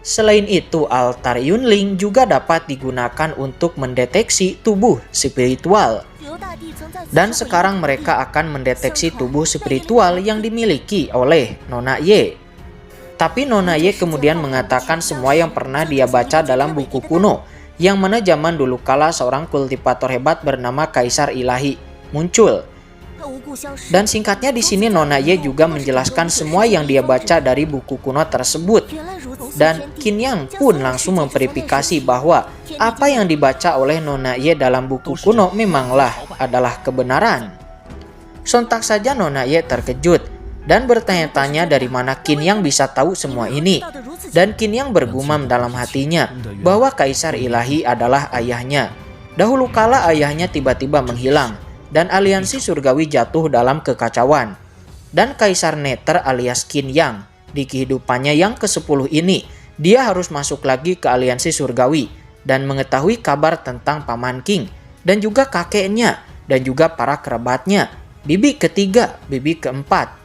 Selain itu, altar Yunling juga dapat digunakan untuk mendeteksi tubuh spiritual. Dan sekarang mereka akan mendeteksi tubuh spiritual yang dimiliki oleh Nona Ye. Tapi Nona Ye kemudian mengatakan semua yang pernah dia baca dalam buku kuno, yang mana zaman dulu kala seorang kultivator hebat bernama Kaisar Ilahi muncul. Dan singkatnya di sini Nona Ye juga menjelaskan semua yang dia baca dari buku kuno tersebut. Dan Qin Yang pun langsung memverifikasi bahwa apa yang dibaca oleh Nona Ye dalam buku kuno memanglah adalah kebenaran. Sontak saja Nona Ye terkejut dan bertanya-tanya dari mana Qin Yang bisa tahu semua ini. Dan Qin Yang bergumam dalam hatinya bahwa Kaisar Ilahi adalah ayahnya. Dahulu kala ayahnya tiba-tiba menghilang dan aliansi surgawi jatuh dalam kekacauan. Dan Kaisar Nether alias Qin Yang di kehidupannya yang ke-10 ini, dia harus masuk lagi ke aliansi surgawi dan mengetahui kabar tentang Paman King dan juga kakeknya dan juga para kerabatnya, bibi ketiga, bibi keempat,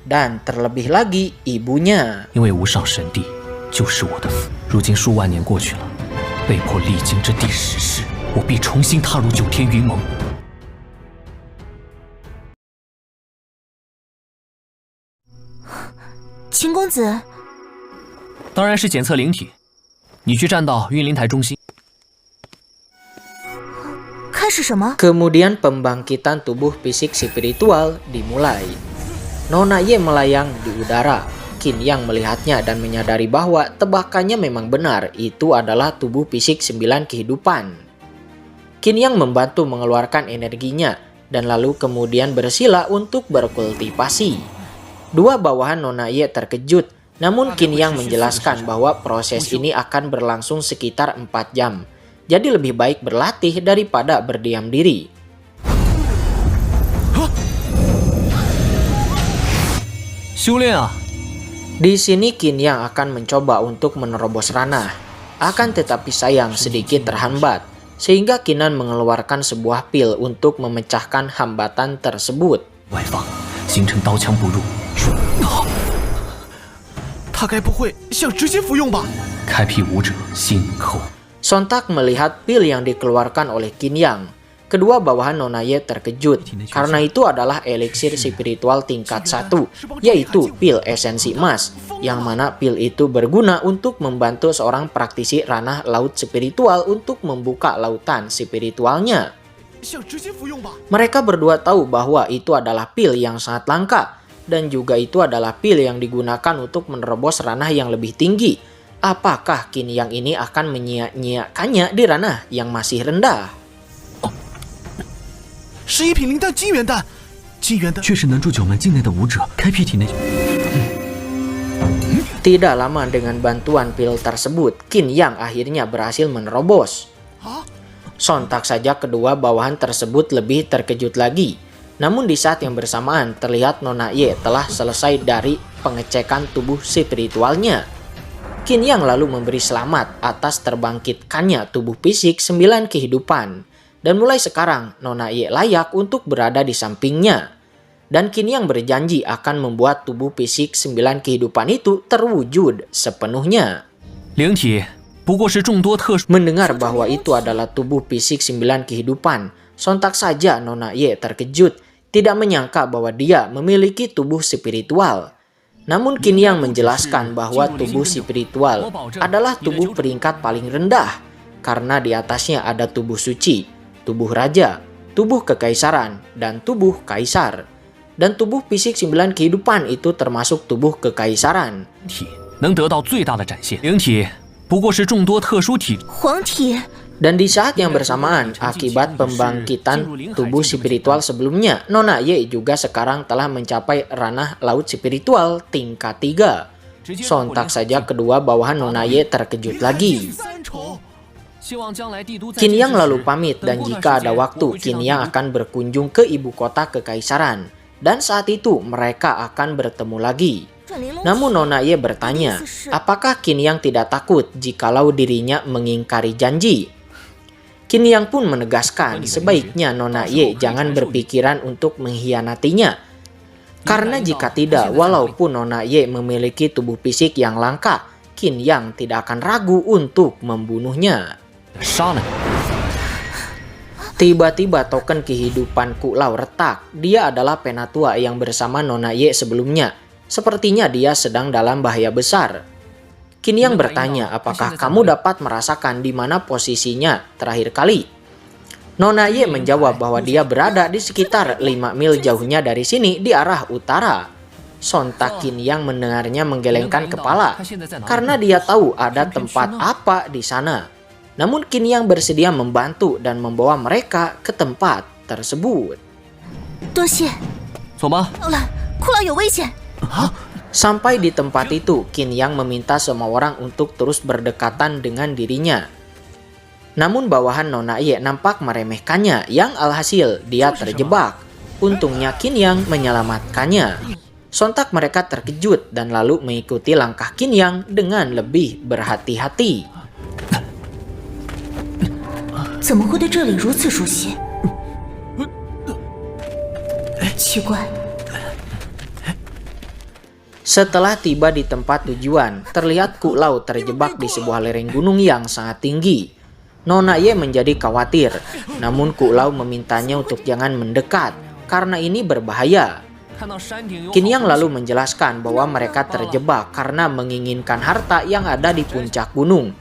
dan terlebih lagi ibunya. 因为无上神帝就是我的父，如今数万年过去了，被迫历经这第10世，我必重新踏入9天云盟。 秦公子，当然是检测灵体。你去站到运灵台中心。开始什么？ Kemudian pembangkitan tubuh fisik spiritual dimulai. Nona Ye melayang di udara. Qin Yang melihatnya dan menyadari bahwa tebakannya memang benar, itu adalah tubuh fisik 9 kehidupan. Qin Yang membantu mengeluarkan energinya dan lalu kemudian bersila untuk berkultivasi. Dua bawahan Nona Ye terkejut, namun Qin Yang menjelaskan bahwa proses ini akan berlangsung sekitar 4 jam. Jadi lebih baik berlatih daripada berdiam diri. Di sini Qin Yang akan mencoba untuk menerobos ranah. Akan tetapi sayang sedikit terhambat, sehingga Qinan mengeluarkan sebuah pil untuk memecahkan hambatan tersebut. 形成刀枪不入。他该不会想直接服用吧？开辟武者心口。 Sontak melihat pil yang dikeluarkan oleh Qin Yang, kedua bawahan Nona Ye terkejut karena itu adalah eliksir spiritual tingkat 1, yaitu pil esensi emas, yang mana pil itu berguna untuk membantu seorang praktisi ranah laut spiritual untuk membuka lautan spiritualnya. Mereka berdua tahu bahwa itu adalah pil yang sangat langka, dan juga itu adalah pil yang digunakan untuk menerobos ranah yang lebih tinggi. Apakah Qin Yang ini akan menyia-nyiakannya di ranah yang masih rendah? 是一品灵丹金元丹，金元丹确实能助9门境内的武者开辟体内。 Tidak lama dengan bantuan pil tersebut, Qin Yang akhirnya berhasil menerobos. Sontak saja kedua bawahan tersebut lebih terkejut lagi. Namun di saat yang bersamaan terlihat Nona Ye telah selesai dari pengecekan tubuh spiritualnya. Qin Yang lalu memberi selamat atas terbangkitkannya tubuh fisik 9 kehidupan. Dan mulai sekarang Nona Ye layak untuk berada di sampingnya. Dan Qin Yang berjanji akan membuat tubuh fisik 9 kehidupan itu terwujud sepenuhnya. Mendengar bahwa itu adalah tubuh fisik 9 kehidupan, sontak saja Nona Ye terkejut, tidak menyangka bahwa dia memiliki tubuh spiritual. Namun Qin Yang menjelaskan bahwa tubuh spiritual adalah tubuh peringkat paling rendah, karena di atasnya ada tubuh suci, tubuh raja, tubuh kekaisaran, dan tubuh kaisar. Dan tubuh fisik 9 kehidupan itu termasuk tubuh kekaisaran. Dan di saat yang bersamaan, akibat pembangkitan tubuh spiritual sebelumnya, Nona Ye juga sekarang telah mencapai ranah laut spiritual tingkat 3. Sontak saja kedua bawahan Nona Ye terkejut lagi. Qin Yang lalu pamit dan jika ada waktu, Qin Yang akan berkunjung ke ibu kota kekaisaran. Dan saat itu mereka akan bertemu lagi. Namun Nona Ye bertanya, apakah Qin Yang tidak takut jikalau dirinya mengingkari janji? Qin Yang pun menegaskan sebaiknya Nona Ye jangan berpikiran untuk mengkhianatinya. Karena jika tidak, walaupun Nona Ye memiliki tubuh fisik yang langka, Qin Yang tidak akan ragu untuk membunuhnya. 杀了你！ Tiba-tiba token kehidupan Ku Lao retak. Dia adalah penatua yang bersama Nona Ye sebelumnya. Sepertinya dia sedang dalam bahaya besar. Qin Yang bertanya, apakah kamu dapat merasakan di mana posisinya terakhir kali? Nona Ye menjawab bahwa dia berada di sekitar 5 mil jauhnya dari sini di arah utara. Sontak Qin Yang mendengarnya menggelengkan kepala karena dia tahu ada tempat apa di sana. Namun Qin Yang bersedia membantu dan membawa mereka ke tempat tersebut. 多谢。 走吧。 库老有危险。 Sampai di tempat itu, Qin Yang meminta semua orang untuk terus berdekatan dengan dirinya. Namun bawahan Nona Ye nampak meremehkannya, yang alhasil dia terjebak. Untungnya Qin Yang menyelamatkannya. Sontak mereka terkejut dan lalu mengikuti langkah Qin Yang dengan lebih berhati-hati. 怎么会对这里如此熟悉？奇怪。 Setelah tiba di tempat tujuan, terlihat Ku Lao terjebak di sebuah lereng gunung yang sangat tinggi. Nona Ye menjadi khawatir, namun Ku Lao memintanya untuk jangan mendekat, karena ini berbahaya. Qin Yang lalu menjelaskan bahwa mereka terjebak karena menginginkan harta yang ada di puncak gunung.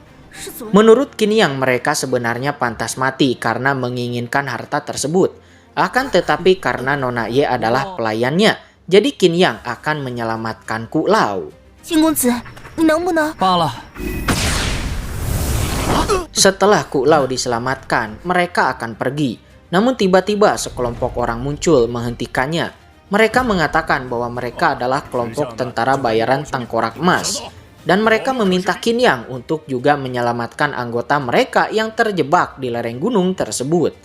Menurut Qin Yang, mereka sebenarnya pantas mati karena menginginkan harta tersebut. Akan tetapi karena Nona Ye adalah pelayannya, jadi Qin Yang akan menyelamatkan Ku Lao. 金公子，你能不能？ 罢了。 Setelah Ku Lao diselamatkan, mereka akan pergi. Namun tiba-tiba sekelompok orang muncul menghentikannya. Mereka mengatakan bahwa mereka adalah kelompok tentara bayaran tengkorak emas. Dan mereka meminta Qin Yang untuk juga menyelamatkan anggota mereka yang terjebak di lereng gunung tersebut.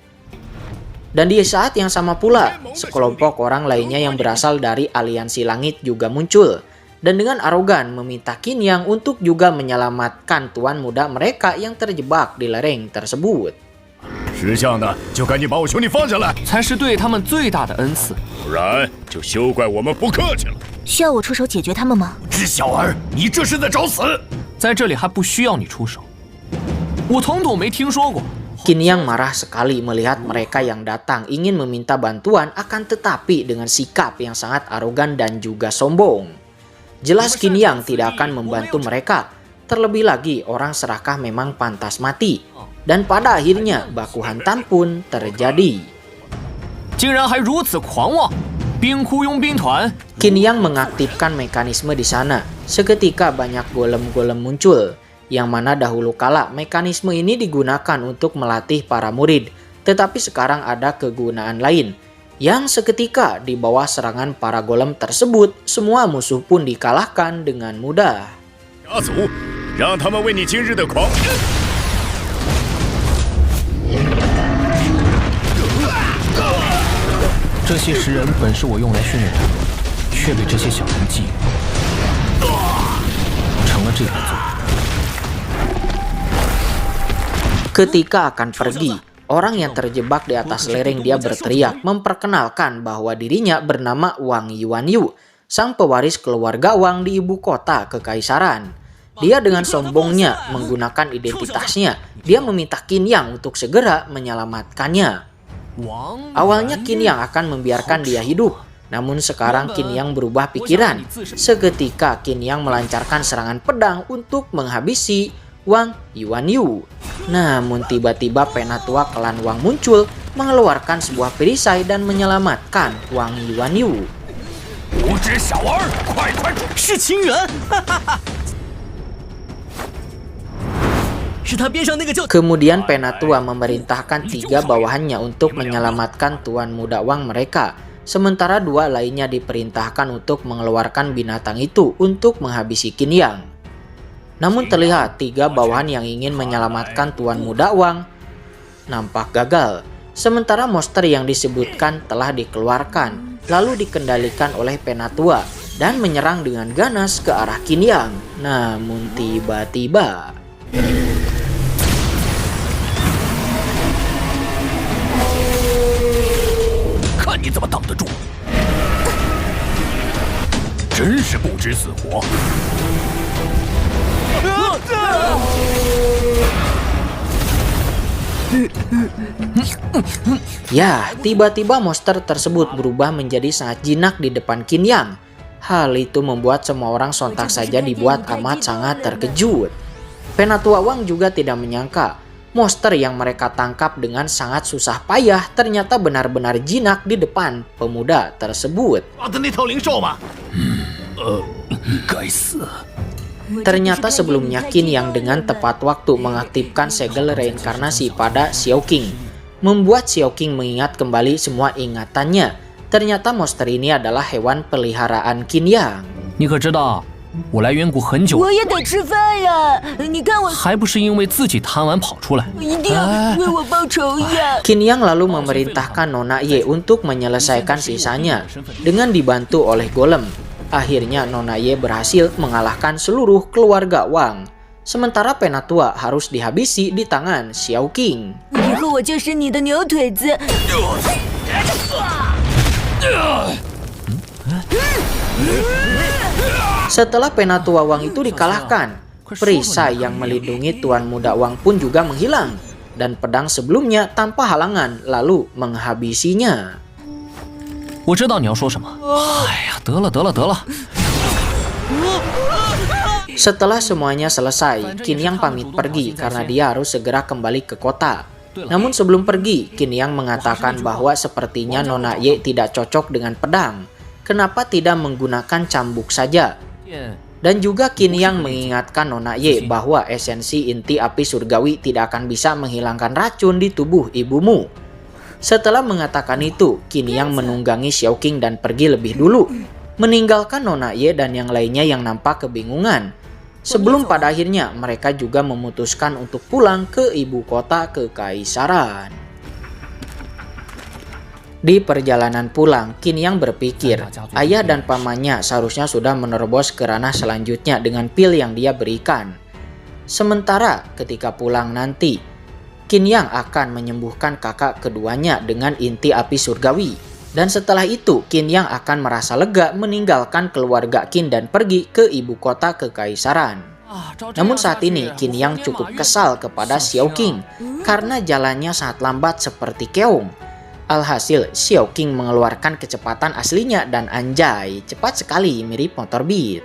Dan di saat yang sama pula, sekelompok orang lainnya yang berasal dari aliansi langit juga muncul. Dan dengan arogan meminta Qin Yang untuk juga menyelamatkan tuan muda mereka yang terjebak di lereng tersebut. 识相的就赶紧把我兄弟放下来， 才是对他们最大的恩赐。 不然就休怪我们不客气了。 需要我出手解决他们吗？ 知小儿，你这是在找死！ 在这里还不需要你出手，我统统没听说过。 Qin Yang marah sekali melihat mereka yang datang ingin meminta bantuan, akan tetapi dengan sikap yang sangat arogan dan juga sombong. Jelas Qin Yang tidak akan membantu mereka. Terlebih lagi orang serakah memang pantas mati. Dan pada akhirnya baku hantam pun terjadi. 竟然还如此狂妄！冰窟佣兵团， Qin Yang mengaktifkan mekanisme di sana. Seketika banyak golem-golem muncul. Yang mana dahulu kala mekanisme ini digunakan untuk melatih para murid. Tetapi sekarang ada kegunaan lain. Yang seketika di bawah serangan para golem tersebut, semua musuh pun dikalahkan dengan mudah. 家族，让他们为你今日的狂。 这些食人本是我用来训练他们，却被这些小人觊觎，成了这般作用。 Ketika akan pergi, orang yang terjebak di atas lereng dia berteriak memperkenalkan bahwa dirinya bernama Wang Yuanyu, sang pewaris keluarga Wang di ibu kota kekaisaran. Dia dengan sombongnya menggunakan identitasnya, dia meminta Qin Yang untuk segera menyelamatkannya. Awalnya Qin Yang akan membiarkan dia hidup, namun sekarang Qin Yang berubah pikiran. Seketika Qin Yang melancarkan serangan pedang untuk menghabisi Wang Yuanyu. Namun tiba-tiba penatua klan Wang muncul, mengeluarkan sebuah perisai dan menyelamatkan Wang Yuanyu. 无知小儿，快快出！ 是秦元，是他边上那个叫 Kemudian penatua memerintahkan 3 bawahannya untuk menyelamatkan tuan muda Wang mereka. Sementara 2 lainnya diperintahkan untuk mengeluarkan binatang itu untuk menghabisi Qin Yang. Namun terlihat 3 bawahan yang ingin menyelamatkan tuan muda Wang nampak gagal. Sementara monster yang disebutkan telah dikeluarkan, lalu dikendalikan oleh penatua dan menyerang dengan ganas ke arah Qin Yang. Namun tiba-tiba 看你怎么挡得住！真是不知死活！ Ya, tiba-tiba monster tersebut berubah menjadi sangat jinak di depan Qin Yang. Hal itu membuat semua orang sontak saja dibuat amat sangat terkejut. Penatua Wang juga tidak menyangka monster yang mereka tangkap dengan sangat susah payah ternyata benar-benar jinak di depan pemuda tersebut. Ternyata sebelumnya Qin Yang dengan tepat waktu mengaktifkan segel reinkarnasi pada Xiao Qing, membuat Xiao Qing mengingat kembali semua ingatannya. Ternyata monster ini adalah hewan peliharaan Qin Yang. 你可知道，我来远古很久，我也得吃饭呀！你看我，还不是因为自己贪玩跑出来？一定要为我报仇呀！ Qin Yang lalu memerintahkan Nona Ye untuk menyelesaikan sisanya dengan dibantu oleh golem. Akhirnya Nona Ye berhasil mengalahkan seluruh keluarga Wang. Sementara Penatua harus dihabisi di tangan Xiao Qing. 以后我就是你的牛腿子。 Setelah Penatua Wang itu dikalahkan, perisai yang melindungi Tuan Muda Wang pun juga menghilang, dan pedang sebelumnya tanpa halangan lalu menghabisinya. 我知道你要说什么。哎呀，得了得了得了， Setelah semuanya selesai, Qin Yang pamit pergi karena dia harus segera kembali ke kota. Namun sebelum pergi, Qin Yang mengatakan bahwa sepertinya Nona Ye tidak cocok dengan pedang. Kenapa tidak menggunakan cambuk saja? Dan juga Qin Yang mengingatkan Nona Ye bahwa esensi inti api surgawi tidak akan bisa menghilangkan racun di tubuh ibumu. Setelah mengatakan itu, Qin Yang menunggangi Xiao Qing dan pergi lebih dulu, meninggalkan Nona Ye dan yang lainnya yang nampak kebingungan. Sebelum pada akhirnya mereka juga memutuskan untuk pulang ke ibu kota kekaisaran. Di perjalanan pulang, Qin Yang berpikir ayah dan pamannya seharusnya sudah menerobos ke ranah selanjutnya dengan pil yang dia berikan. Sementara ketika pulang nanti, Qin Yang akan menyembuhkan kakak keduanya dengan inti api surgawi. Dan setelah itu, Qin Yang akan merasa lega meninggalkan keluarga Qin dan pergi ke ibu kota kekaisaran. Namun saat ini, Qin Yang cukup kesal kepada Xiao Qing karena jalannya sangat lambat seperti keong. Alhasil, Xiao Qing mengeluarkan kecepatan aslinya dan anjay, cepat sekali mirip motor Beat.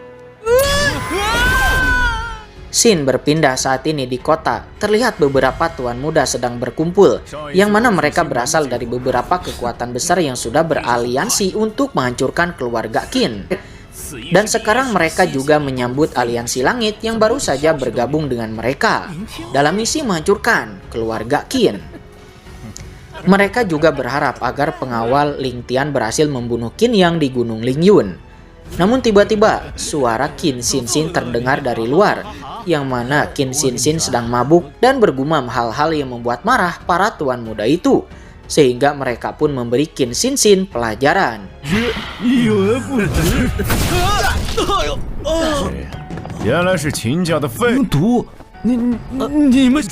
Scene berpindah saat ini di kota. Terlihat beberapa tuan muda sedang berkumpul, yang mana mereka berasal dari beberapa kekuatan besar yang sudah beraliansi untuk menghancurkan keluarga Qin. Dan sekarang mereka juga menyambut aliansi langit yang baru saja bergabung dengan mereka dalam misi menghancurkan keluarga Qin. Mereka juga berharap agar pengawal Ling Tian berhasil membunuh Qin Yang di Gunung Lingyun. Namun tiba-tiba suara Qin Xin terdengar dari luar, yang mana Qin Xin sedang mabuk dan bergumam hal-hal yang membuat marah para tuan muda itu, sehingga mereka pun memberi Qin Xin pelajaran.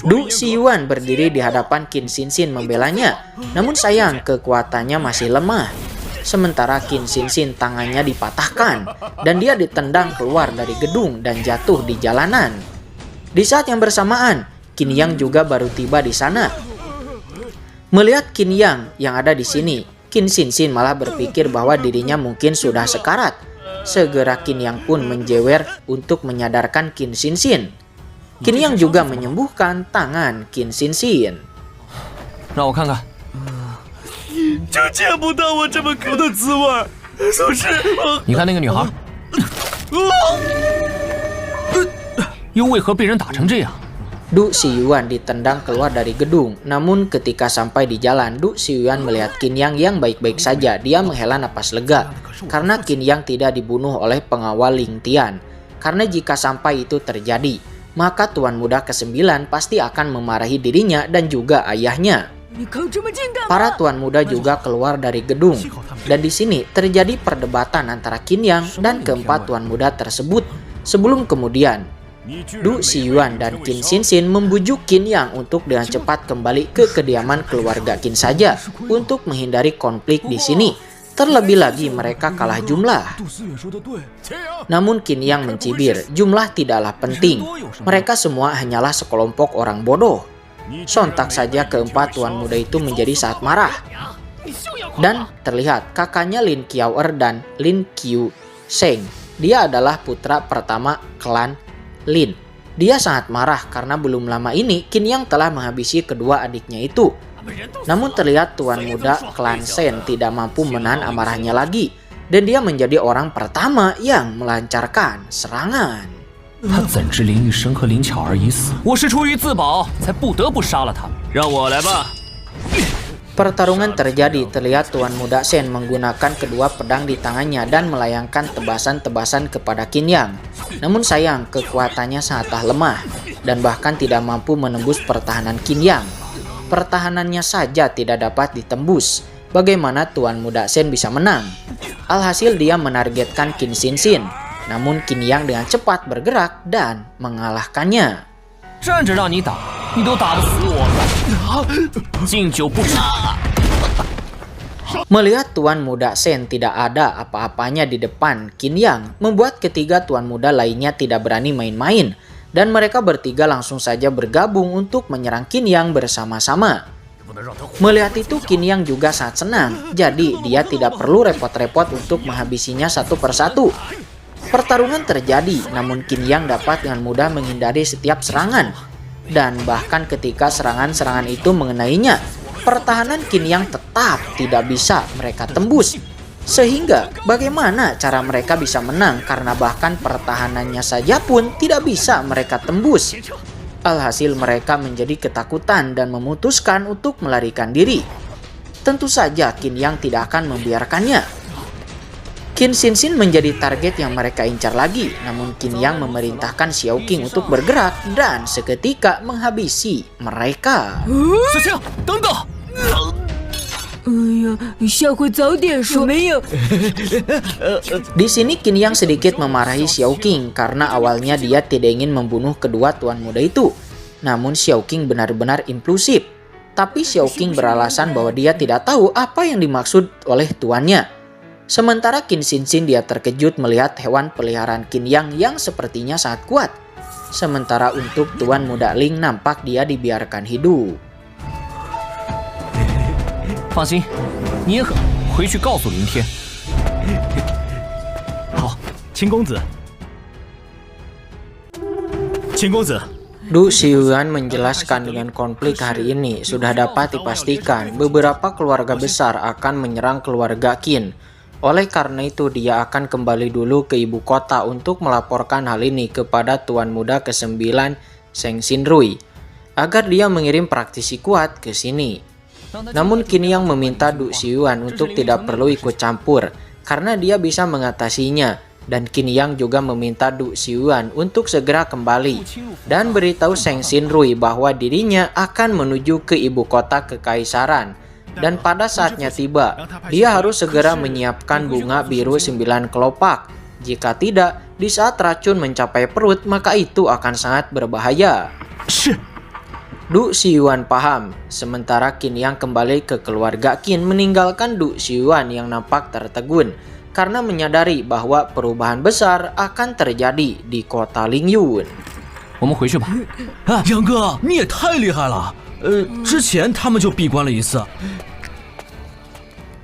Du Xiyuan berdiri di hadapan Qin Xin membelanya, namun sayang kekuatannya masih lemah. Sementara Qin Xin tangannya dipatahkan dan dia ditendang keluar dari gedung dan jatuh di jalanan. Di saat yang bersamaan, Qin Yang juga baru tiba di sana. Melihat Qin Yang yang ada di sini, Qin Xin malah berpikir bahwa dirinya mungkin sudah sekarat. Segera Qin Yang pun menjewer untuk menyadarkan Qin Xin. Qin Yang juga menyembuhkan tangan Qin Xin. 让我看看。 就见不到我这么苦的滋味，总是你看那个女孩，又为何被人打成这样？ Du Xiyuan ditendang keluar dari gedung. Namun ketika sampai di jalan, Du Xiyuan melihat Qin Yang yang baik-baik saja. Dia menghela napas lega karena Qin Yang tidak dibunuh oleh pengawal Ling Tian. Karena jika sampai itu terjadi, maka tuan muda ke-9 pasti akan memarahi dirinya dan juga ayahnya. Para tuan muda juga keluar dari gedung, dan di sini terjadi perdebatan antara Qin Yang dan keempat tuan muda tersebut. Sebelum kemudian, Du Xiyuan dan Qin Xin membujuk Qin Yang untuk dengan cepat kembali ke kediaman keluarga Qin saja untuk menghindari konflik di sini. Terlebih lagi mereka kalah jumlah. Namun Qin Yang mencibir, jumlah tidaklah penting. Mereka semua hanyalah sekelompok orang bodoh. Sontak saja keempat tuan muda itu menjadi sangat marah. Dan terlihat kakaknya Lin Qiao'er dan Lin Qiu Sheng. Dia adalah putra pertama klan Lin. Dia sangat marah karena belum lama ini Qin Yang telah menghabisi kedua adiknya itu. Namun terlihat tuan muda klan Shen tidak mampu menahan amarahnya lagi. Dan dia menjadi orang pertama yang melancarkan serangan. 他怎知林玉生和林巧儿已死？我是出于自保，才不得不杀了他。让我来吧。 Pertarungan terjadi, terlihat tuan muda Shen menggunakan kedua pedang di tangannya dan melayangkan tebasan-tebasan kepada Qin Yang. Namun sayang, kekuatannya sangatlah lemah dan bahkan tidak mampu menembus pertahanan Qin Yang. Pertahanannya saja tidak dapat ditembus. Bagaimana tuan muda Shen bisa menang? Alhasil dia menargetkan Qin Xinxin. Namun Qin Yang dengan cepat bergerak dan mengalahkannya. 站着让你打，你都打不死我，敬酒不吃。 Melihat tuan muda Shen tidak ada apa-apanya di depan Qin Yang, membuat ketiga tuan muda lainnya tidak berani main-main, dan mereka bertiga langsung saja bergabung untuk menyerang Qin Yang bersama-sama. Melihat itu Qin Yang juga sangat senang, jadi dia tidak perlu repot-repot untuk menghabisinya satu persatu. Pertarungan terjadi, namun Qin Yang dapat dengan mudah menghindari setiap serangan. Dan bahkan ketika serangan-serangan itu mengenainya, pertahanan Qin Yang tetap tidak bisa mereka tembus. Sehingga bagaimana cara mereka bisa menang karena bahkan pertahanannya saja pun tidak bisa mereka tembus. Alhasil mereka menjadi ketakutan dan memutuskan untuk melarikan diri. Tentu saja Qin Yang tidak akan membiarkannya. Qin Xinxin menjadi target yang mereka incar lagi, namun Qin Yang memerintahkan Xiao Qing untuk bergerak dan seketika menghabisi mereka. 小青，等等！哎呀，下回早点说。没有。 Di sini Qin Yang sedikit memarahi Xiao Qing karena awalnya dia tidak ingin membunuh kedua tuan muda itu. Namun Xiao Qing benar-benar impulsif. Tapi Xiao Qing beralasan bahwa dia tidak tahu apa yang dimaksud oleh tuannya. Sementara Qin Xinxin dia terkejut melihat hewan peliharaan Qin Yang yang sepertinya sangat kuat. Sementara untuk tuan muda Ling nampak dia dibiarkan hidup. 放心，你也狠，回去告诉林天。好，秦公子，秦公子。 Du Xiyuan menjelaskan dengan konflik hari ini sudah dapat dipastikan beberapa keluarga besar akan menyerang keluarga Qin. Oleh karena itu dia akan kembali dulu ke ibu kota untuk melaporkan hal ini kepada tuan muda ke-9 Zheng Xinrui agar dia mengirim praktisi kuat ke sini. Namun Qin Yang meminta Du Xiyuan untuk tidak perlu ikut campur karena dia bisa mengatasinya, dan Qin Yang juga meminta Du Xiyuan untuk segera kembali dan beritahu Zheng Xinrui bahwa dirinya akan menuju ke ibu kota kekaisaran. Dan pada saatnya tiba, dia harus segera menyiapkan bunga biru 9 kelopak. Jika tidak, di saat racun mencapai perut, maka itu akan sangat berbahaya. Du Xiyuan paham, sementara Qin Yang kembali ke keluarga Qin meninggalkan Du Xiyuan yang nampak tertegun karena menyadari bahwa perubahan besar akan terjadi di kota Lingyun. 我们回去吧。啊，杨哥，你也太厉害了！之前他们就闭关了一次。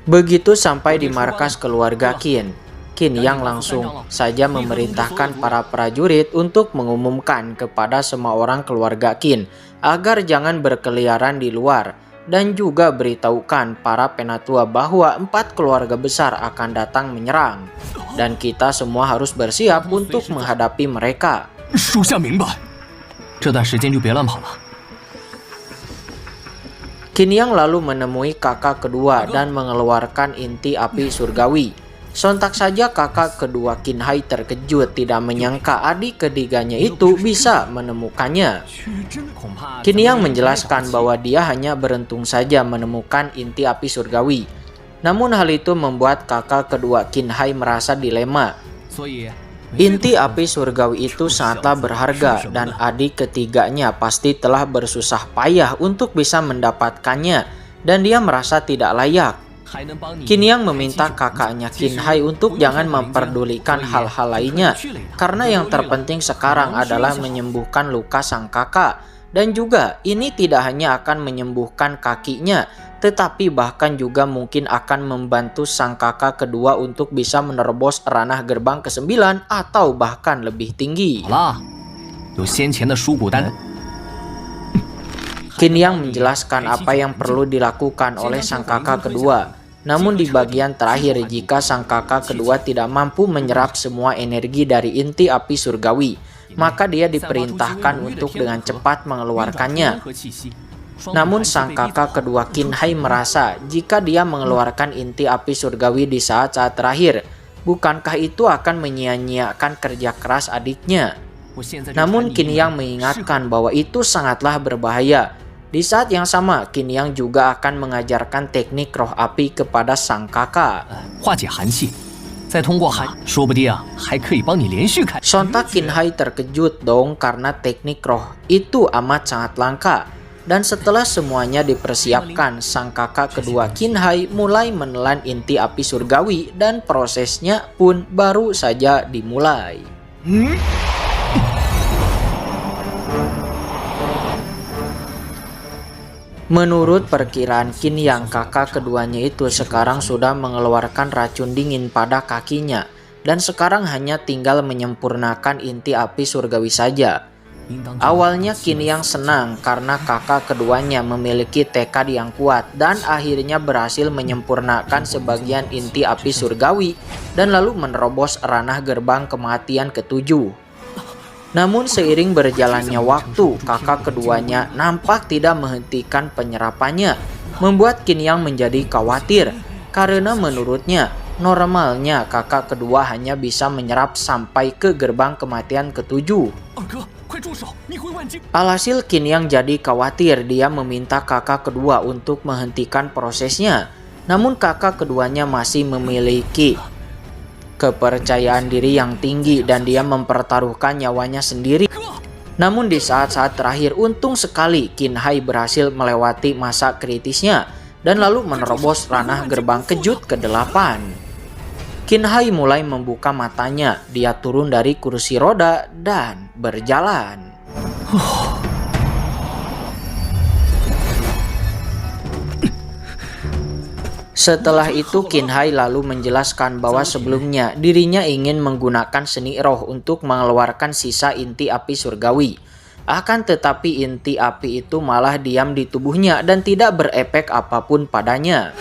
Begitu sampai di markas keluarga Qin, Qin Yang langsung saja memerintahkan para prajurit untuk mengumumkan kepada semua orang keluarga Qin agar jangan berkeliaran di luar, dan juga beritahukan para penatua bahwa 4 keluarga besar akan datang menyerang, dan kita semua harus bersiap untuk menghadapi mereka. 属下明白。这段时间就别乱跑了。 Qin Yang lalu menemui kakak kedua dan mengeluarkan inti api surgawi. Sontak saja kakak kedua Qin Hai terkejut tidak menyangka adik ketiganya itu bisa menemukannya. Qin Yang menjelaskan bahwa dia hanya beruntung saja menemukan inti api surgawi. Namun hal itu membuat kakak kedua Qin Hai merasa dilema. Inti api surgawi itu sangatlah berharga dan adik ketiganya pasti telah bersusah payah untuk bisa mendapatkannya dan dia merasa tidak layak. Qin Yang meminta kakaknya Qin Hai untuk jangan memperdulikan hal-hal lainnya karena yang terpenting sekarang adalah menyembuhkan luka sang kakak Dan juga ini tidak hanya akan menyembuhkan kakinya, tetapi bahkan juga mungkin akan membantu sang kakak kedua untuk bisa menerobos ranah gerbang ke-9 atau bahkan lebih tinggi. 好了，有先前的书骨丹。 Qin Yang menjelaskan apa yang perlu dilakukan oleh sang kakak kedua. Namun di bagian terakhir, jika sang kakak kedua tidak mampu menyerap semua energi dari inti api surgawi, maka dia diperintahkan untuk dengan cepat mengeluarkannya. Namun sang kakak kedua Qin Hai merasa jika dia mengeluarkan inti api surgawi di saat-saat terakhir, bukankah itu akan menyia-nyiakan kerja keras adiknya? Namun Qin Yang mengingatkan bahwa itu sangatlah berbahaya. Di saat yang sama, Qin Yang juga akan mengajarkan teknik roh api kepada sang kakak. 化解寒气，再通过寒，说不定还可以帮你连续开。 Sontak Qin Hai terkejut dong karena teknik roh itu amat sangat langka. Dan setelah semuanya dipersiapkan, sang kakak kedua Qin Hai mulai menelan inti api surgawi dan prosesnya pun baru saja dimulai. Menurut perkiraan Qin Yang, kakak keduanya itu sekarang sudah mengeluarkan racun dingin pada kakinya dan sekarang hanya tinggal menyempurnakan inti api surgawi saja. Awalnya Qin Yang senang karena kakak keduanya memiliki tekad yang kuat dan akhirnya berhasil menyempurnakan sebagian inti api surgawi dan lalu menerobos ranah gerbang kematian ke-7. Namun seiring berjalannya waktu, kakak keduanya nampak tidak menghentikan penyerapannya, membuat Qin Yang menjadi khawatir karena menurutnya normalnya kakak kedua hanya bisa menyerap sampai ke gerbang kematian ke-7. Alhasil Qin Yang jadi khawatir, dia meminta kakak kedua untuk menghentikan prosesnya. Namun kakak keduanya masih memiliki kepercayaan diri yang tinggi dan dia mempertaruhkan nyawanya sendiri. Namun di saat-saat terakhir, untung sekali Qin Hai berhasil melewati masa kritisnya dan lalu menerobos ranah gerbang kejut ke-8. Qin Hai mulai membuka matanya, dia turun dari kursi roda dan berjalan. Setelah itu Qin Hai lalu menjelaskan bahwa sebelumnya dirinya ingin menggunakan seni roh untuk mengeluarkan sisa inti api surgawi. Akan tetapi inti api itu malah diam di tubuhnya dan tidak berefek apapun padanya.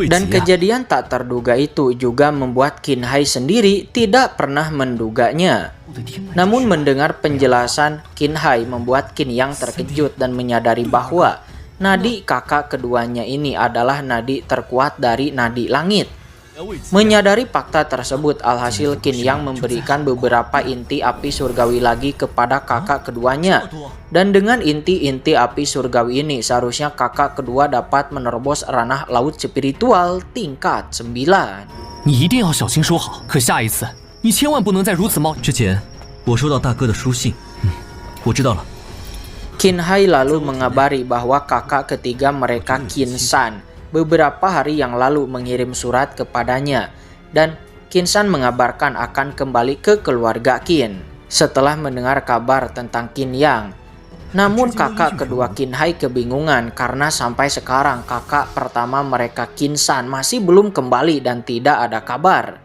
Dan kejadian tak terduga itu juga membuat Qin Hai sendiri tidak pernah menduganya. Namun mendengar penjelasan Qin Hai membuat Qin Yang terkejut dan menyadari bahwa nadi kakak keduanya ini adalah nadi terkuat dari nadi langit. Menyadari fakta tersebut, alhasil Qin Yang memberikan beberapa inti api surgawi lagi kepada kakak keduanya. Dan dengan inti-inti api surgawi ini, seharusnya kakak kedua dapat menerobos ranah laut spiritual tingkat 9. 你一定要小心收好，可下一次你千万不能再如此冒。之前我收到大哥的书信，我知道了。 Qin Hai lalu mengabari bahwa kakak ketiga mereka Qin San beberapa hari yang lalu mengirim surat kepadanya dan Qin San mengabarkan akan kembali ke keluarga Qin setelah mendengar kabar tentang Qin Yang. Namun kakak kedua Qin Hai kebingungan karena sampai sekarang kakak pertama mereka Qin San masih belum kembali dan tidak ada kabar.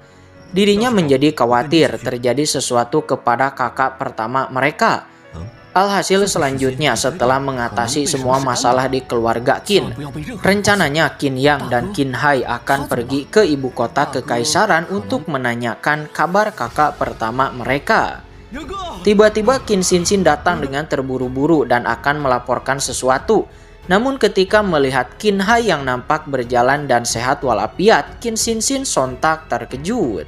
Dirinya menjadi khawatir terjadi sesuatu kepada kakak pertama mereka. Alhasil selanjutnya, setelah mengatasi semua masalah di keluarga Qin, rencananya Qin Yang dan Qin Hai akan pergi ke ibu kota kekaisaran untuk menanyakan kabar kakak pertama mereka. Tiba-tiba Qin Xin datang dengan terburu-buru dan akan melaporkan sesuatu. Namun ketika melihat Qin Hai yang nampak berjalan dan sehat walafiat, Qin Xin sontak terkejut.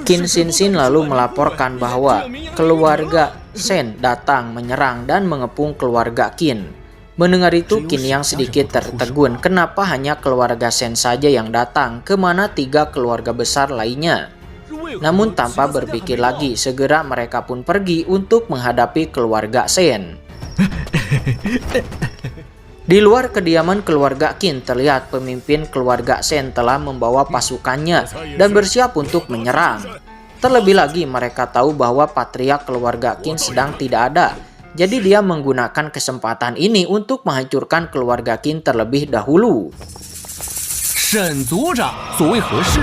Qin Xin lalu melaporkan bahwa keluarga Shen datang menyerang dan mengepung keluarga Qin. Mendengar itu Qin Yang sedikit tertegun, kenapa hanya keluarga Shen saja yang datang, kemana 3 keluarga besar lainnya. Namun tanpa berpikir lagi, segera mereka pun pergi untuk menghadapi keluarga Shen. Di luar kediaman keluarga Qin terlihat pemimpin keluarga Shen telah membawa pasukannya dan bersiap untuk menyerang. Terlebih lagi mereka tahu bahwa patriark keluarga Qin sedang tidak ada. Jadi dia menggunakan kesempatan ini untuk menghancurkan keluarga Qin terlebih dahulu. 沈族长，所谓何事？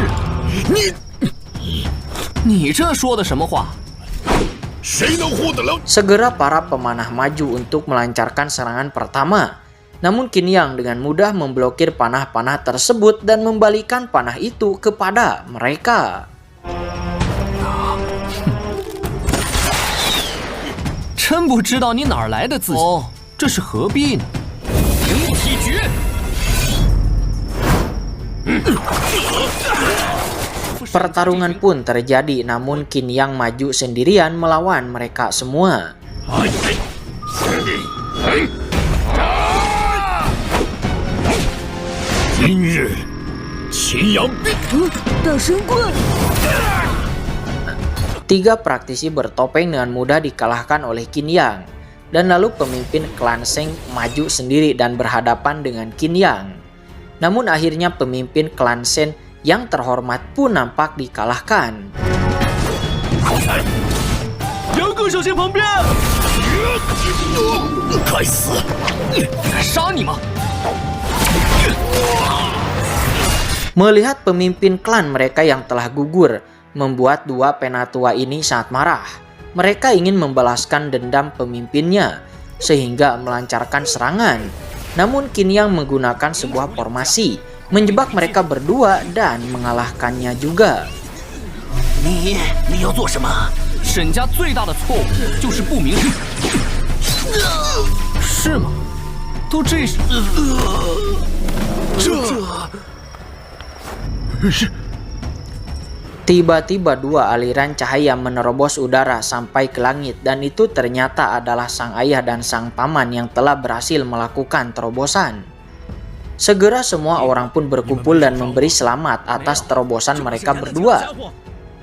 你这说的什么话？ Segera para pemanah maju untuk melancarkan serangan pertama. Namun Qin Yang dengan mudah memblokir panah-panah tersebut dan membalikan panah itu kepada mereka. 真不知道你哪儿来的自信。哦，这是何必呢？灵体诀。Pertarungan pun terjadi, namun Qin Yang maju sendirian melawan mereka semua. Tiga praktisi bertopeng dengan mudah dikalahkan oleh Qin Yang. Dan lalu pemimpin klan Sheng maju sendiri dan berhadapan dengan Qin Yang. Namun akhirnya pemimpin klan Sheng yang terhormat pun nampak dikalahkan. Melihat pemimpin klan mereka yang telah gugur, membuat dua penatua ini sangat marah. Mereka ingin membalaskan dendam pemimpinnya, sehingga melancarkan serangan. Namun Qin Yang menggunakan sebuah formasi, menjebak mereka berdua dan mengalahkannya juga. 你要做什么？沈家最大的错误就是不明事。是吗？都这是。 Tiba-tiba dua aliran cahaya menerobos udara sampai ke langit, dan itu ternyata adalah sang ayah dan sang paman yang telah berhasil melakukan terobosan. Segera semua orang pun berkumpul dan memberi selamat atas terobosan mereka berdua.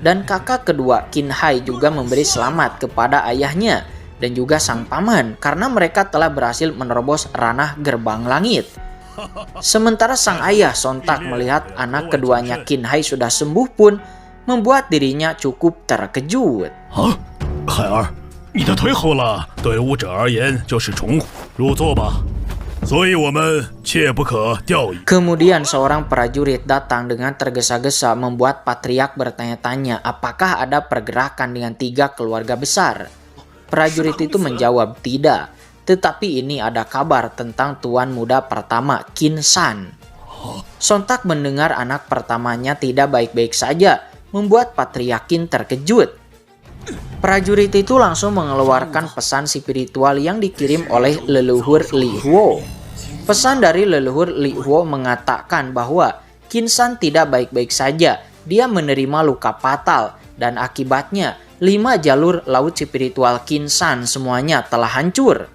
Dan kakak kedua Qin Hai juga memberi selamat kepada ayahnya dan juga sang paman karena mereka telah berhasil menerobos ranah gerbang langit. Sementara sang ayah sontak melihat anak keduanya Qin Hai sudah sembuh pun membuat dirinya cukup terkejut. 海儿，你的腿好了，对武者而言就是重虎，入座吧。 所以我们切不可掉以。 Kemudian seorang prajurit datang dengan tergesa-gesa membuat patriark bertanya-tanya apakah ada pergerakan dengan tiga keluarga besar. Prajurit itu menjawab tidak, tetapi ini ada kabar tentang tuan muda pertama Qin San. Sontak mendengar anak pertamanya tidak baik-baik saja, membuat patriark Qin terkejut. Prajurit itu langsung mengeluarkan pesan spiritual yang dikirim oleh leluhur Li Huo. Pesan dari leluhur Li Huo mengatakan bahwa Qin San tidak baik-baik saja. Dia menerima luka fatal dan akibatnya 5 jalur laut spiritual Qin San semuanya telah hancur.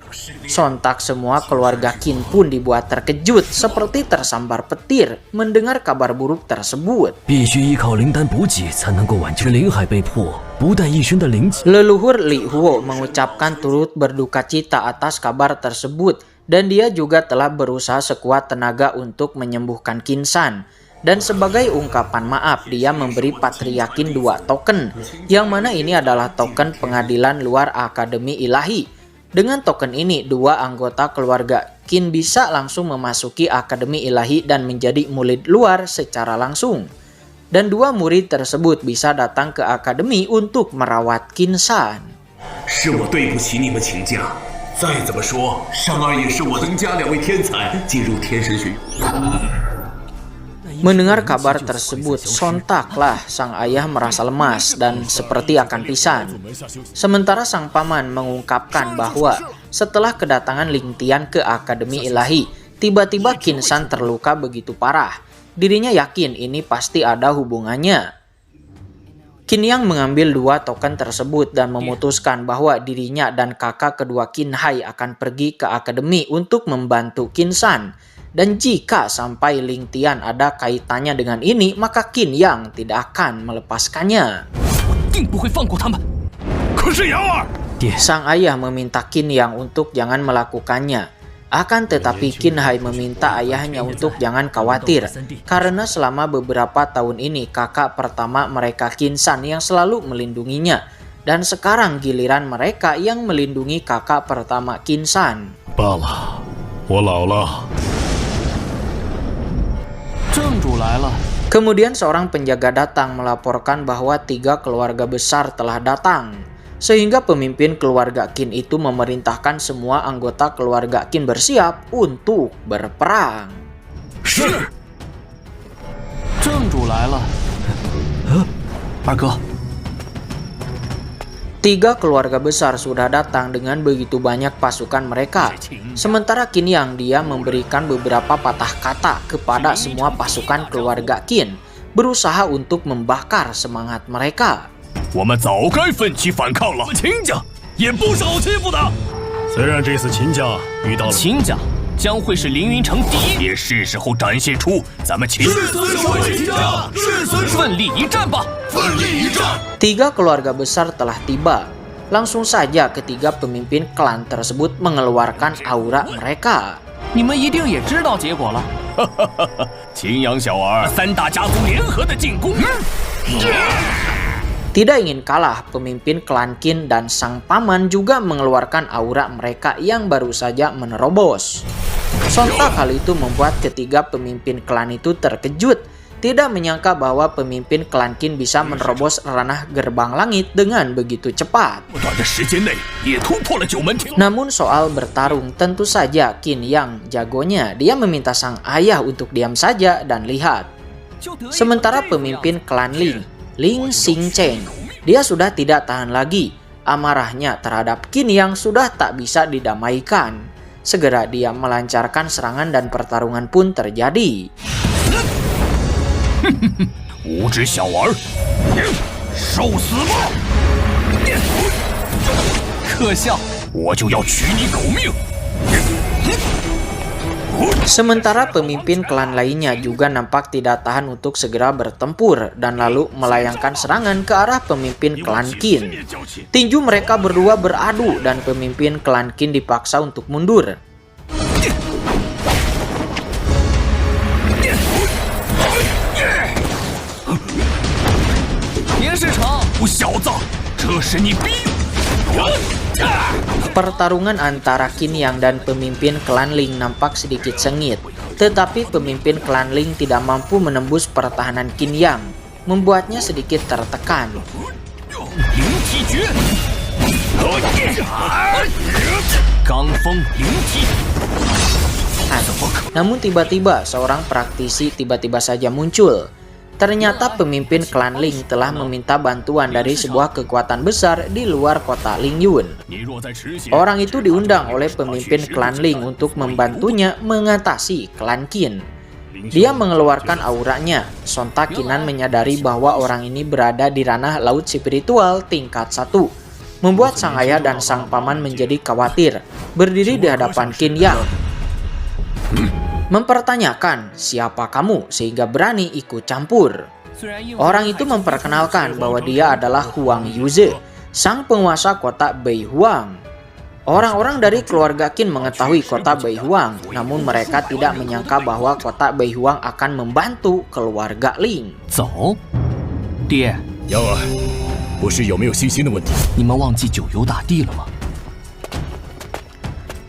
Sontak semua keluarga Qin pun dibuat terkejut seperti tersambar petir mendengar kabar buruk tersebut. Leluhur Li Huo mengucapkan turut berduka cita atas kabar tersebut dan dia juga telah berusaha sekuat tenaga untuk menyembuhkan Qin San. Dan sebagai ungkapan maaf dia memberi patriarkin 2 token, yang mana ini adalah token pengadilan luar Akademi Ilahi. Dengan token ini 2 anggota keluarga Qin bisa langsung memasuki Akademi Ilahi dan menjadi murid luar secara langsung. Dan 2 murid tersebut bisa datang ke Akademi untuk merawat Qin San. 是我对不起你们请假。再怎么说，尚儿也是我曾家2位天才进入天神学院。 Mendengar kabar tersebut, sontaklah sang ayah merasa lemas dan seperti akan pingsan. Sementara sang paman mengungkapkan bahwa setelah kedatangan Ling Tian ke Akademi Ilahi, tiba-tiba Qin San terluka begitu parah. Dirinya yakin ini pasti ada hubungannya. Qin Yang mengambil 2 token tersebut dan memutuskan bahwa dirinya dan kakak kedua Qin Hai akan pergi ke Akademi untuk membantu Qin San. Dan jika sampai Ling Tian ada kaitannya dengan ini, maka Qin Yang tidak akan melepaskannya. Sang ayah meminta Qin Yang untuk jangan melakukannya. Akan tetapi Qin Hai meminta ayahnya untuk jangan khawatir, karena selama beberapa tahun ini kakak pertama mereka Qin San yang selalu melindunginya, dan sekarang giliran mereka yang melindungi kakak pertama Qin San. 罢了，我老了。 正主来了。 Kemudian seorang penjaga datang melaporkan bahwa 3 keluarga besar telah datang. Sehingga pemimpin keluarga Qin itu memerintahkan semua anggota keluarga Qin bersiap untuk berperang. 是。正主来了。二哥。 3 keluarga besar sudah datang dengan begitu banyak pasukan mereka. Sementara Qin Yang dia memberikan beberapa patah kata kepada semua pasukan keluarga Qin, berusaha untuk membakar semangat mereka. 我们早该奋起反抗了。秦家也不是好欺负的。虽然这次秦家遇到了秦家将会是凌云城第一，也是时候展现出咱们秦家奋力一战吧！ 3 keluarga besar telah tiba. Langsung saja ketiga pemimpin klan tersebut mengeluarkan aura mereka. 你们一定也知道结果了。秦阳小儿3大家族联合的进攻。 Tidak ingin kalah, pemimpin klan Qin dan sang paman juga mengeluarkan aura mereka yang baru saja menerobos. Sontak hal itu membuat ketiga pemimpin klan itu terkejut. Tidak menyangka bahwa pemimpin klan Qin bisa menerobos ranah gerbang langit dengan begitu cepat. Namun soal bertarung, tentu saja Qin yang jagonya. Dia meminta sang ayah untuk diam saja dan lihat. Sementara pemimpin klan Ling Xingchen, dia sudah tidak tahan lagi. Amarahnya terhadap Qin Yang sudah tak bisa didamaikan. Segera dia melancarkan serangan dan pertarungan pun terjadi. 无知小儿，受死吧！可笑，我就要取你狗命！ Sementara pemimpin klan lainnya juga nampak tidak tahan untuk segera bertempur dan lalu melayangkan serangan ke arah pemimpin klan Qin. Tinju mereka berdua beradu dan pemimpin klan Qin dipaksa untuk mundur. Pertarungan antara Qin Yang dan pemimpin klan Ling nampak sedikit sengit, tetapi pemimpin klan Ling tidak mampu menembus pertahanan Qin Yang, membuatnya sedikit tertekan. Namun tiba-tiba seorang praktisi tiba-tiba saja muncul. Ternyata pemimpin klan Ling telah meminta bantuan dari sebuah kekuatan besar di luar kota Lingyun. Orang itu diundang oleh pemimpin klan Ling untuk membantunya mengatasi klan Qin. Dia mengeluarkan auranya. Sontak Qinan menyadari bahwa orang ini berada di ranah laut spiritual tingkat 1. Membuat sang ayah dan sang paman menjadi khawatir, berdiri di hadapan Qin Yang. Mempertanyakan siapa kamu sehingga berani ikut campur. Orang itu memperkenalkan bahwa dia adalah Huang Yuze, sang penguasa kota Beihuang. Orang-orang dari keluarga Qin mengetahui kota Beihuang, namun mereka tidak menyangka bahwa kota Beihuang akan membantu keluarga Ling. 走，爹，幺儿，不是有没有信心的问题。你们忘记九游大帝了吗？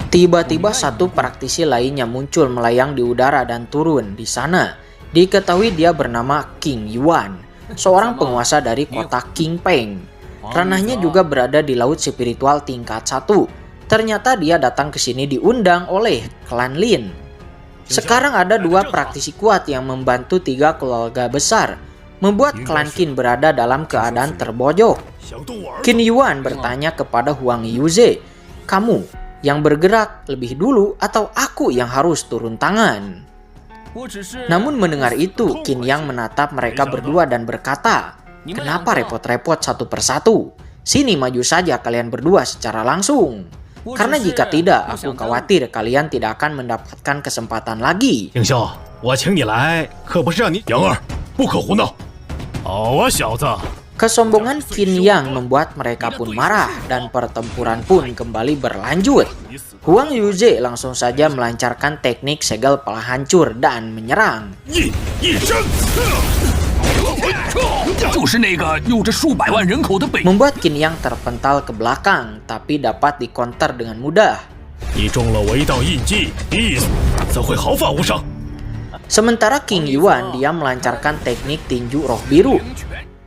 Tiba-tiba satu praktisi lainnya muncul melayang di udara dan turun di sana. Diketahui dia bernama King Yuan, seorang penguasa dari kota Qingpeng. Ranahnya juga berada di laut spiritual tingkat 1. Ternyata dia datang ke sini diundang oleh klan Lin. Sekarang ada 2 praktisi kuat yang membantu 3 keluarga besar, membuat klan Qin berada dalam keadaan terbojok. Qin Yuan bertanya kepada Huang Yuze, "Kamu yang bergerak lebih dulu atau aku yang harus turun tangan?" Namun mendengar itu, Qin Yang menatap mereka berdua dan berkata, "Kenapa repot-repot satu persatu? Sini maju saja kalian berdua secara langsung. Karena jika tidak, aku khawatir kalian tidak akan mendapatkan kesempatan lagi." 应孝，我请你来，可不是让你杨儿不可胡闹。好啊，小子。 Kesombongan Qin Yang membuat mereka pun marah dan pertempuran pun kembali berlanjut. Huang Yuze langsung saja melancarkan teknik segel pala hancur dan menyerang. 一生， 就是那个有着数百万人口的北。 Membuat Qin Yang terpental ke belakang, tapi dapat dikonter dengan mudah. 你中了我一道印记，必死，则会毫发无伤。 Sementara King Yuan dia melancarkan teknik tinju roh biru.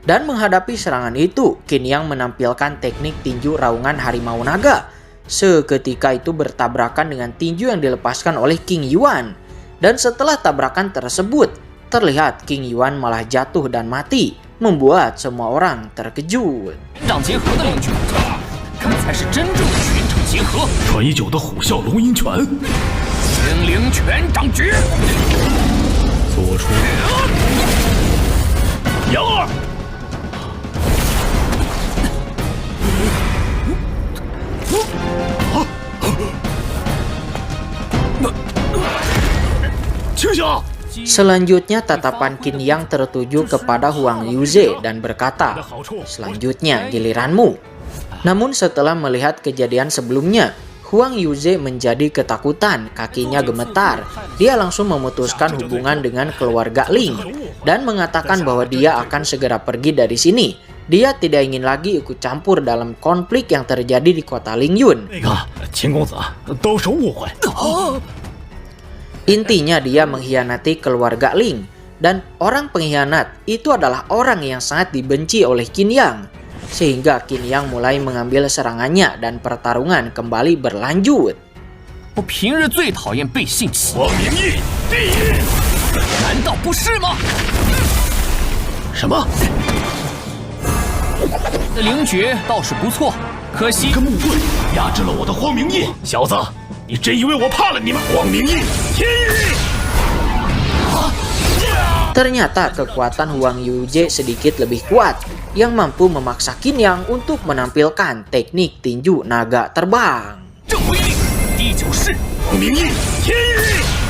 Dan menghadapi serangan itu, Qin Yang menampilkan teknik tinju raungan harimau naga. Seketika itu bertabrakan dengan tinju yang dilepaskan oleh King Yuan. Dan setelah tabrakan tersebut, terlihat King Yuan malah jatuh dan mati, membuat semua orang terkejut. 传已久的虎啸龙吟拳，精灵拳掌诀，做出杨二。 青霞， Selanjutnya tatapan Qin Yang tertuju kepada Huang Yuze dan berkata, "Selanjutnya giliranmu." Namun setelah melihat kejadian sebelumnya, Huang Yuze menjadi ketakutan, kakinya gemetar. Dia langsung memutuskan hubungan dengan keluarga Ling dan mengatakan bahwa dia akan segera pergi dari sini. Dia tidak ingin lagi ikut campur dalam konflik yang terjadi di kota Lingyun. 那个秦公子都是误会。 Intinya dia mengkhianati keluarga Ling, dan orang pengkhianat itu adalah orang yang sangat dibenci oleh Qin Yang. Sehingga Qin Yang mulai mengambil serangannya dan pertarungan kembali berlanjut. 我平日最讨厌被性侵， 王明义第一， 难道不是吗？ 什么？ 灵诀倒是不错，可惜 一个木棍压制了我的荒明义。小子，你真以为我怕了你吗？荒明义，天宇！ Ternyata kekuatan Huang Yuze sedikit lebih kuat, yang mampu memaksa Qin Yang untuk menampilkan teknik tinju naga terbang. 正规令，第九式， 荒明义，天宇！